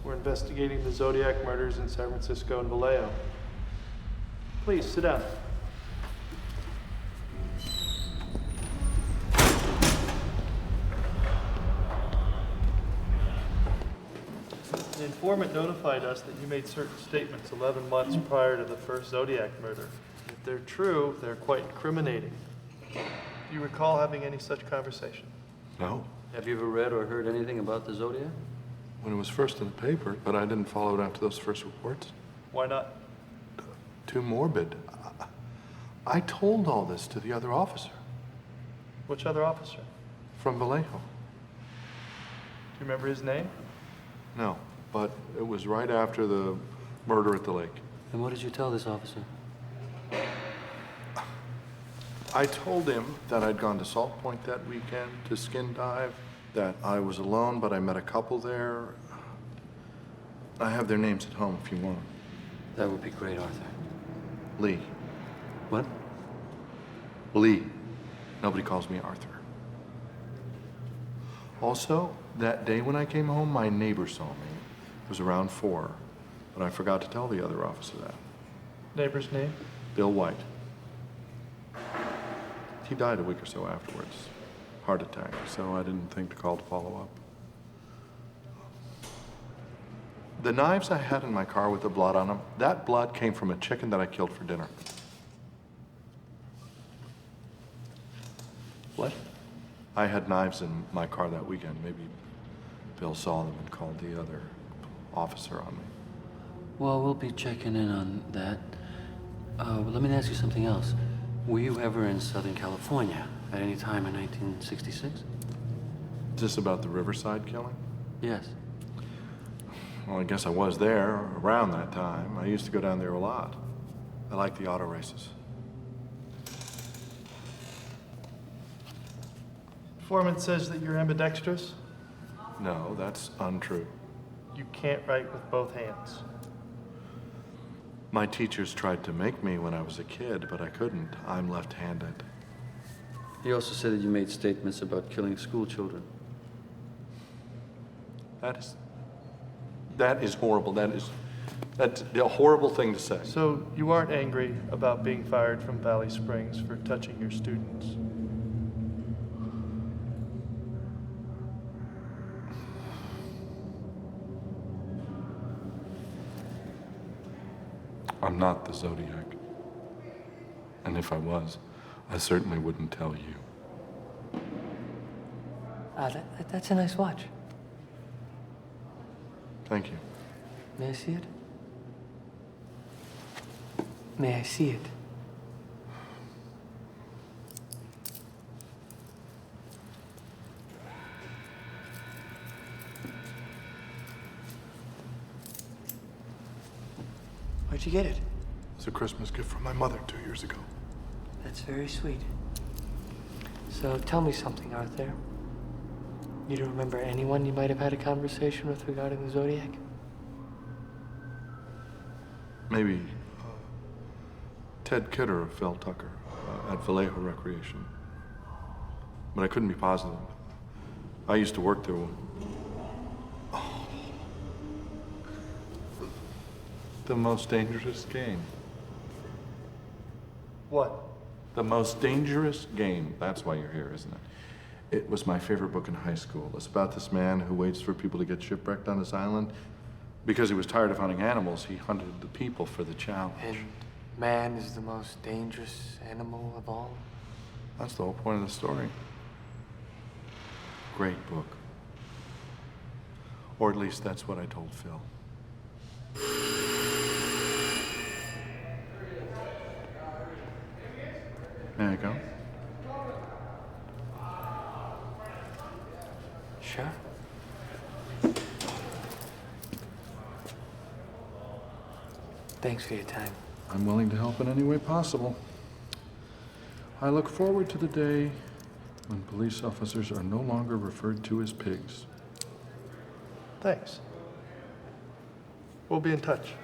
We're investigating the Zodiac murders in San Francisco and Vallejo. Please, sit down. The informant notified us that you made certain statements 11 months prior to the first Zodiac murder. If they're true, they're quite incriminating. Do you recall having any such conversation? No. Have you ever read or heard anything about the Zodiac? When it was first in the paper, but I didn't follow it after those first reports. Why not? Too morbid. I told all this to the other officer Which other officer? from Vallejo. Do you remember his name? No, but it was right after the murder at the lake. And what did you tell this officer? I told him that I'd gone to Salt Point that weekend to skin dive, that I was alone, but I met a couple there. I have their names at home if you want. That would be great, Arthur. Leigh. What? Leigh. Nobody calls me Arthur. Also, that day when I came home, my neighbor saw me. It was around 4, but I forgot to tell the other officer that. Neighbor's name? Bill White. He died a week or so afterwards. Heart attack, so I didn't think to call to follow up. The knives I had in my car with the blood on them, that blood came from a chicken that I killed for dinner. What? I had knives in my car that weekend. Maybe Bill saw them and called the other officer on me. Well, we'll be checking in on that. But let me ask you something else. Were you ever in Southern California at any time in 1966? Is this about the Riverside killing? Yes. Well, I guess I was there around that time. I used to go down there a lot. I like the auto races. Informant says that you're ambidextrous. No, that's untrue. You can't write with both hands. My teachers tried to make me when I was a kid, but I couldn't. I'm left-handed. He also said that you made statements about killing school children. That is horrible. That's a horrible thing to say. So you aren't angry about being fired from Valley Springs for touching your students? I'm not the Zodiac. And if I was, I certainly wouldn't tell you. That's a nice watch. Thank you. May I see it? May I see it? Where'd you get it? It's a Christmas gift from my mother 2 years ago. That's very sweet. So tell me something, Arthur. You don't remember anyone you might have had a conversation with regarding the Zodiac? Maybe Ted Kidder of Phil Tucker at Vallejo Recreation. But I couldn't be positive. I used to work there. The most dangerous game. What? The most dangerous game. That's why you're here, isn't it? It was my favorite book in high school. It's about this man who waits for people to get shipwrecked on his island. Because he was tired of hunting animals, he hunted the people for the challenge. And man is the most dangerous animal of all? That's the whole point of the story. Great book. Or at least that's what I told Phil. There you go. Sure. Thanks for your time. I'm willing to help in any way possible. I look forward to the day when police officers are no longer referred to as pigs. Thanks. We'll be in touch.